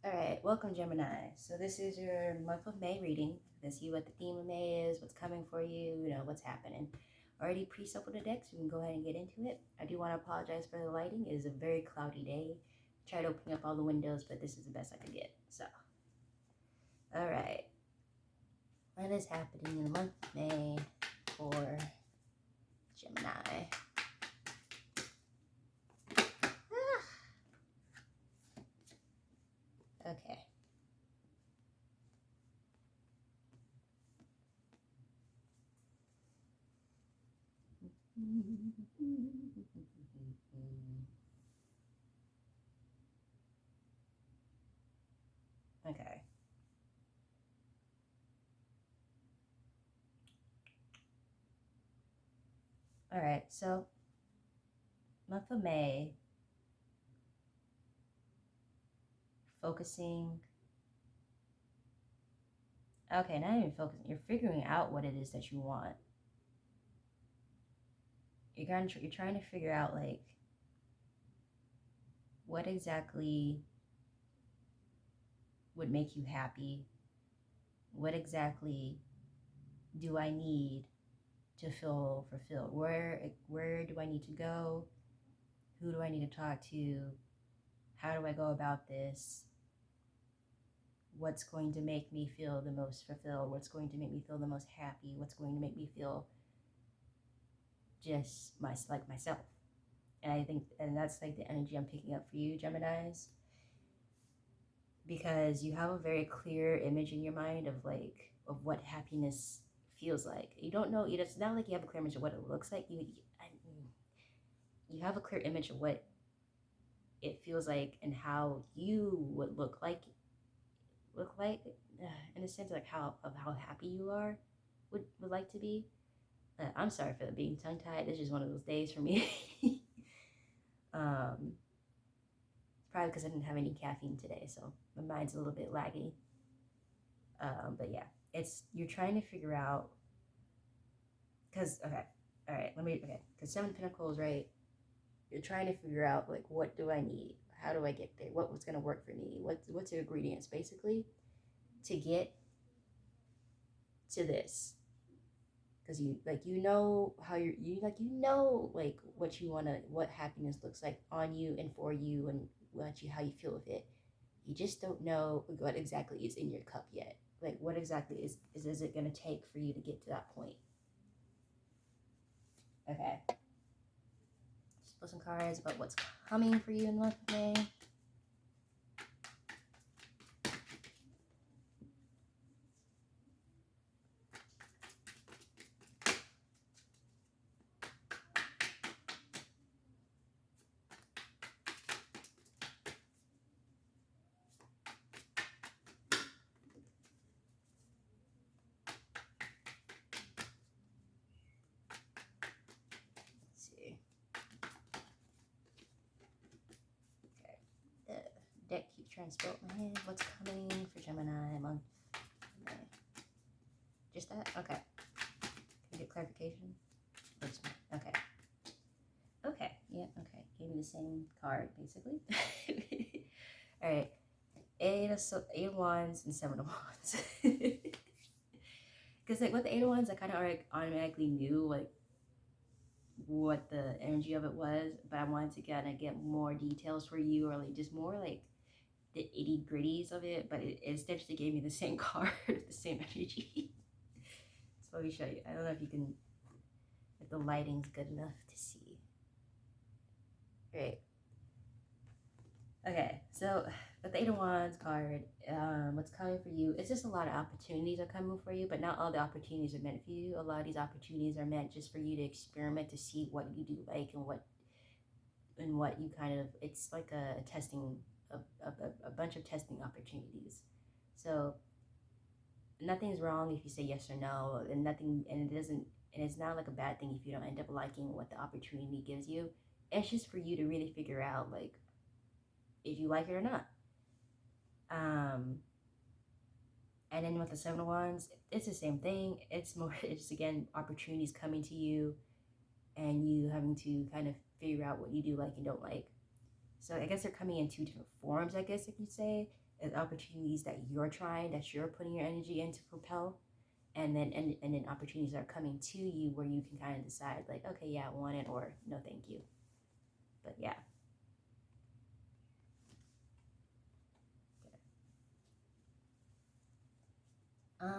All right, welcome Gemini. So this is your month of May reading. Let's see what the theme of May is, what's coming for you, what's happening. Already pre-shuffled the deck, so we can go ahead and get into it. I do want to apologize for the lighting. It is a very cloudy day. Tried opening up all the windows, but this is the best I could get. So, all right. What is happening in the month of May for Gemini? Okay. Okay. All right. So, month of May, focusing. Okay, not even focusing. You're figuring out what it is that you want. You're trying to figure out like what exactly would make you happy. What exactly do I need to feel fulfilled? Where do I need to go? Who do I need to talk to? How do I go about this? What's going to make me feel the most fulfilled? What's going to make me feel the most happy? What's going to make me feel just like myself? And I think, and that's like the energy I'm picking up for you, Geminis, because you have a very clear image in your mind of what happiness feels like. You don't know. It's not like you have a clear image of what it looks like. You have a clear image of what it feels like and how you would look like in a sense, like how happy you are would like to be. I'm sorry for being tongue tied. It's just one of those days for me. um, Probably because I didn't have any caffeine today, so my mind's a little bit laggy. But yeah, you're trying to figure out because because Seven of Pentacles, right? You're trying to figure out like what do I need? How do I get there? What's gonna work for me? What's the ingredients basically to get to this? Because you know how like what you wanna what happipiness looks like on you and for you and how you feel with it. You just don't know what exactly is in your cup yet. Like what exactly is it gonna take for you to get to that point? Okay. Just pull some cards about what's coming for you in the month of May. Let's see. Okay. The deck keeps trying to spill out my head. What's coming for Gemini month of May? Just that? Okay. Can I get clarification? Okay. Okay. Yeah, okay. Gave me the same card, basically. All right. Eight of Wands and Seven of Wands. Because like with the Eight of Wands, I kind of automatically knew like what the energy of it was, but I wanted to kind of get more details for you, or like just more like the itty gritties of it. But it essentially gave me the same card, the same energy. So let me show you. I don't know if the lighting's good enough to see. Great. Okay, so with the Eight of Wands card, what's coming for you? It's just a lot of opportunities are coming for you, but not all the opportunities are meant for you. A lot of these opportunities are meant just for you to experiment to see what you do like and what you kind of. It's like a testing, a bunch of testing opportunities. So nothing's wrong if you say yes or no, and it doesn't, and it's not like a bad thing if you don't end up liking what the opportunity gives you. It's just for you to really figure out like if you like it or not. And then with the Seven of Wands, it's the same thing. It's again opportunities coming to you, and you having to kind of figure out what you do like and don't like. So I guess they're coming in two different forms. I guess if you say opportunities that you're putting your energy in to propel, and then opportunities are coming to you where you can kind of decide like, okay, yeah, I want it, or no, thank you. But yeah.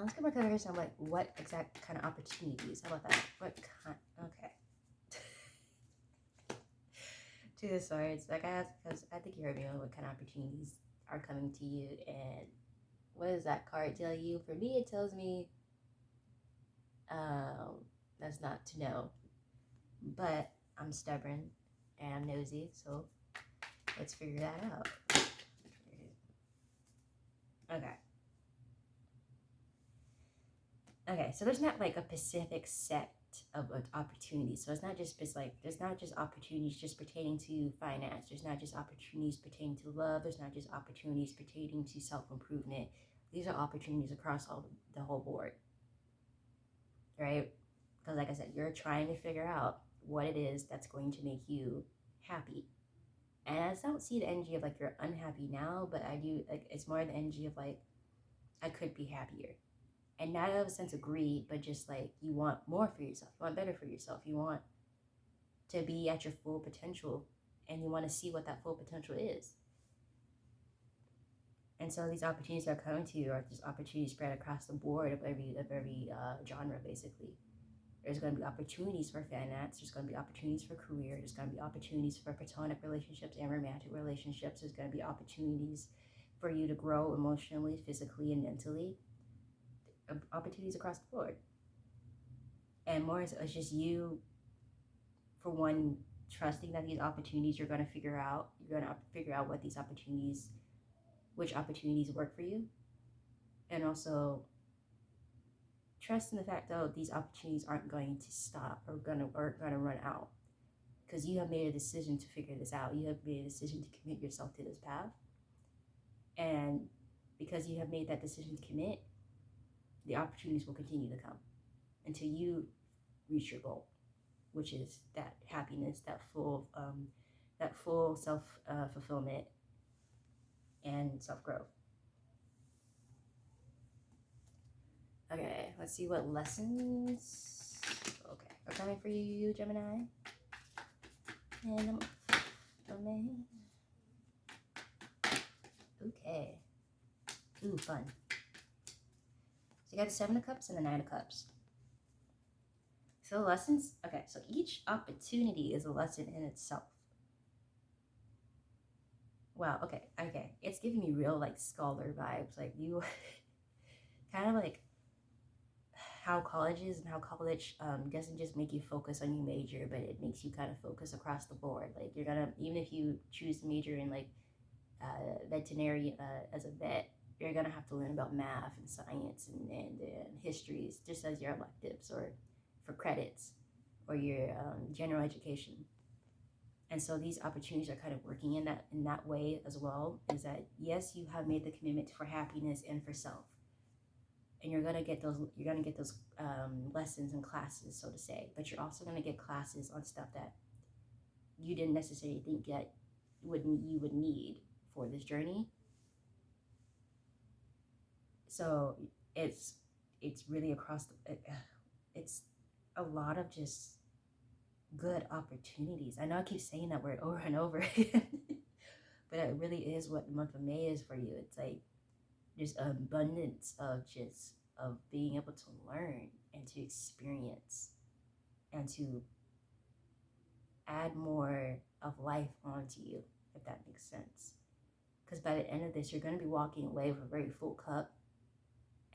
Let's get more clarification on like what exact kind of opportunities. How about that? What kind? Okay. To the swords, like I asked, because I think you heard me on what kind of opportunities are coming to you, and what does that card tell you? For me, it tells me that's not to know, but I'm stubborn and I'm nosy, so let's figure that out. Okay. Okay, so there's not like a specific set of opportunities. So it's not just like there's not just opportunities just pertaining to finance. There's not just opportunities pertaining to love. There's not just opportunities pertaining to self-improvement. These are opportunities across the whole board, right? Because like I said, you're trying to figure out what it is that's going to make you happy. And I don't see the energy of like you're unhappy now, but I do like it's more the energy of like I could be happier. And not out of a sense of greed, but just like you want more for yourself. You want better for yourself. You want to be at your full potential, and you want to see what that full potential is. And so these opportunities that are coming to you are just opportunities spread across the board of every genre, basically. There's going to be opportunities for finance. There's going to be opportunities for career. There's going to be opportunities for platonic relationships and romantic relationships. There's going to be opportunities for you to grow emotionally, physically, and mentally. Opportunities across the board. And more so it's just you, for one, trusting that these opportunities you're going to figure out. You're going to figure out which opportunities work for you. And also trust in the fact that these opportunities aren't going to stop or going to run out, because you have made a decision to figure this out. You have made a decision to commit yourself to this path, and because you have made that decision to commit, the opportunities will continue to come until you reach your goal, which is that happiness, that full self fulfillment and self growth. Okay, let's see what lessons are coming for you, Gemini. And okay. Ooh, fun. So you got the 7 of Cups and the 9 of Cups. So lessons, okay, so each opportunity is a lesson in itself. Wow, okay. It's giving me real like scholar vibes. Like you kind of like how college is, and how college doesn't just make you focus on your major, but it makes you kind of focus across the board. Like you're gonna, even if you choose to major in like veterinary as a vet, you're gonna have to learn about math and science and histories just as your electives or for credits or your general education. And so these opportunities are kind of working in that way as well. Is that yes, you have made the commitment for happiness and for self, and you're gonna get those lessons and classes, so to say. But you're also gonna get classes on stuff that you didn't necessarily think that you would need for this journey. So it's really across it's a lot of just good opportunities. I know I keep saying that word over and over again, but it really is what the month of May is for you. It's like there's an abundance of being able to learn and to experience and to add more of life onto you, if that makes sense. Because by the end of this, you're going to be walking away with a very full cup,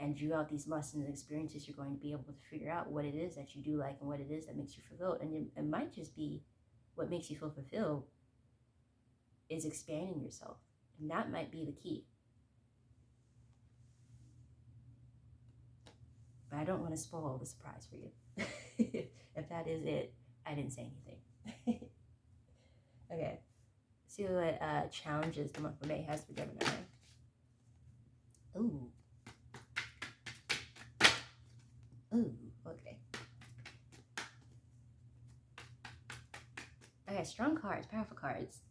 and throughout these lessons and experiences, you're going to be able to figure out what it is that you do like and what it is that makes you fulfilled. And it might just be what makes you feel fulfilled is expanding yourself. And that might be the key. But I don't want to spoil the surprise for you. If that is it, I didn't say anything. Okay. See what challenges the month of May has for Gemini. Ooh. Okay. Okay, strong cards, powerful cards.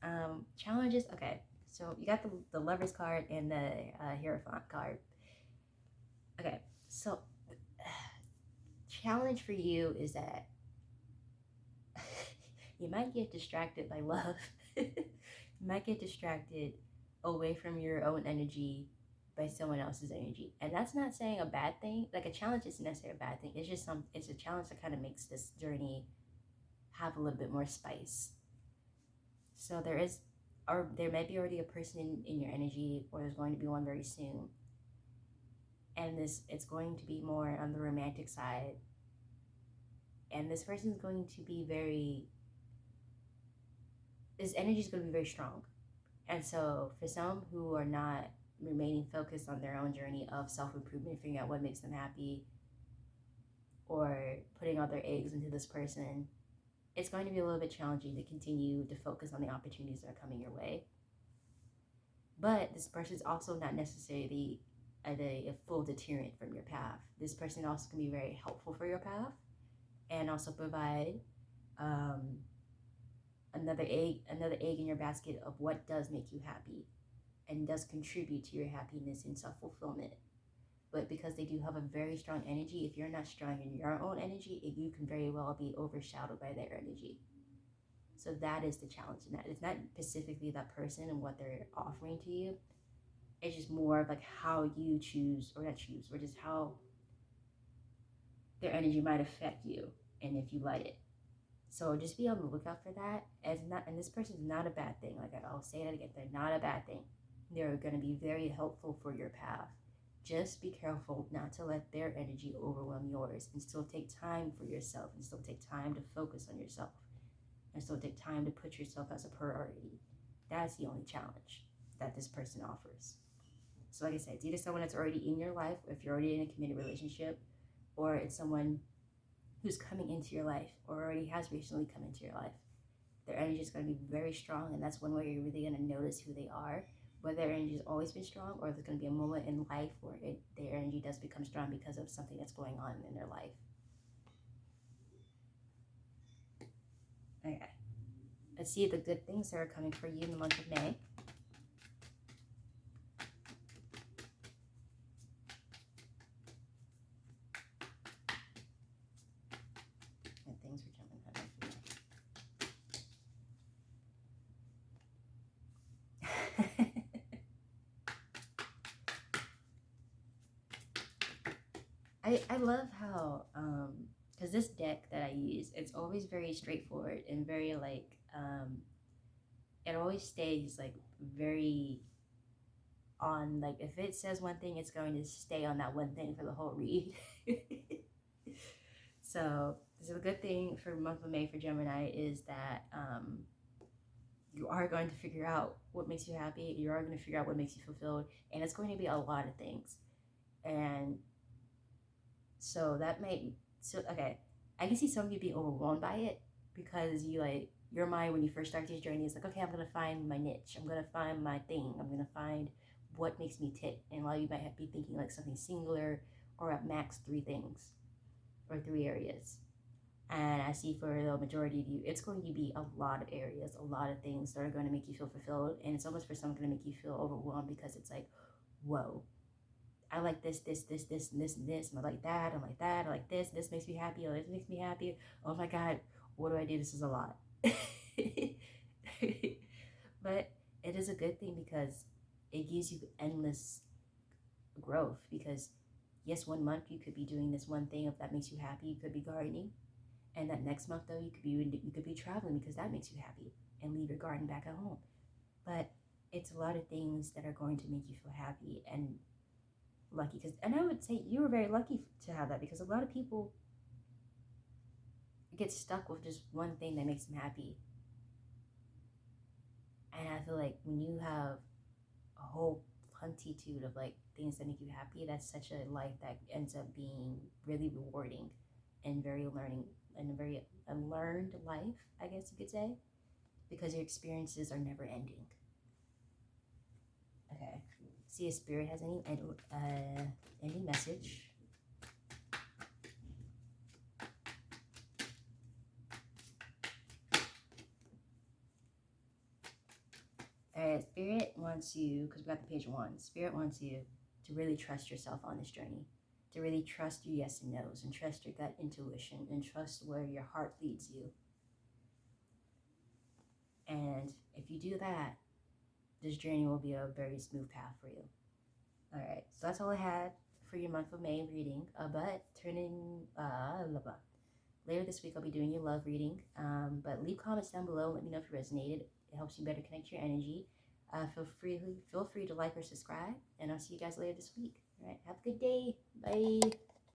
Challenges, okay. So you got the Lovers card and the Hierophant card. Okay, so challenge for you is that you might get distracted by love. You might get distracted away from your own energy by someone else's energy. And that's not saying a bad thing. Like a challenge isn't necessarily a bad thing. It's just it's a challenge that kind of makes this journey have a little bit more spice. So there may be already a person in your energy, or there's going to be one very soon. And it's going to be more on the romantic side. And this person is going to be his energy is going to be very strong. And so for some who are not remaining focused on their own journey of self-improvement, figuring out what makes them happy, or putting all their eggs into this person, it's going to be a little bit challenging to continue to focus on the opportunities that are coming your way. But this person is also not necessarily a full deterrent from your path. This person also can be very helpful for your path and also provide another egg in your basket of what does make you happy and does contribute to your happiness and self-fulfillment. But because they do have a very strong energy, if you're not strong in your own energy, you can very well be overshadowed by their energy. So that is the challenge in that. It's not specifically that person and what they're offering to you. It's just more of like how you choose, or not choose, or just how their energy might affect you and if you let it. So just be on the lookout for that. And this person is not a bad thing. Like I'll say that again, they're not a bad thing. They're going to be very helpful for your path. Just be careful not to let their energy overwhelm yours, and still take time for yourself, and still take time to focus on yourself, and still take time to put yourself as a priority. That's the only challenge that this person offers. So like I said, it's either someone that's already in your life, or if you're already in a committed relationship, or it's someone who's coming into your life or already has recently come into your life. Their energy is going to be very strong, and that's one way you're really going to notice who they are. Whether their energy has always been strong, or if there's going to be a moment in life where their energy does become strong because of something that's going on in their life. Okay. Let's see the good things that are coming for you in the month of May. And things are jumping out of me. I love how, because this deck that I use, it's always very straightforward and very like, it always stays like very on, like if it says one thing, it's going to stay on that one thing for the whole read. So this is a good thing for the month of May for Gemini is that you are going to figure out what makes you happy. You are going to figure out what makes you fulfilled, and it's going to be a lot of things. And so okay, I can see some of you being overwhelmed by it, because your mind when you first start this journey is like, okay, I'm gonna find my niche, I'm gonna find my thing, I'm gonna find what makes me tick. And a lot of you might be thinking like something singular, or at max 3 things or 3 areas. And I see for the majority of you, it's going to be a lot of areas, a lot of things that are going to make you feel fulfilled. And it's almost for some going to make you feel overwhelmed, because it's like, whoa, I like this, and this, and this, and I like that, I like that, I like this makes me happy, or this makes me happy. Oh my God, what do I do? This is a lot. But it is a good thing, because it gives you endless growth. Because yes, 1 month you could be doing this one thing if that makes you happy. You could be gardening, and that next month though you could be traveling because that makes you happy, and leave your garden back at home. But it's a lot of things that are going to make you feel happy and lucky. And I would say you were very lucky to have that, because a lot of people get stuck with just one thing that makes them happy. And I feel like when you have a whole plentitude of like things that make you happy, that's such a life that ends up being really rewarding and very learning, and a very learned life, I guess you could say, because your experiences are never ending. Okay, see if Spirit has any message. Alright, Spirit wants you, because we got the page one, Spirit wants you to really trust yourself on this journey, to really trust your yes and no's, and trust your gut intuition, and trust where your heart leads you. And if you do that, this journey will be a very smooth path for you. All right, so that's all I had for your month of May reading. But later this week I'll be doing your love reading. But leave comments down below. Let me know if you resonated. It helps you better connect your energy. Feel free to like or subscribe, and I'll see you guys later this week. All right, have a good day. Bye.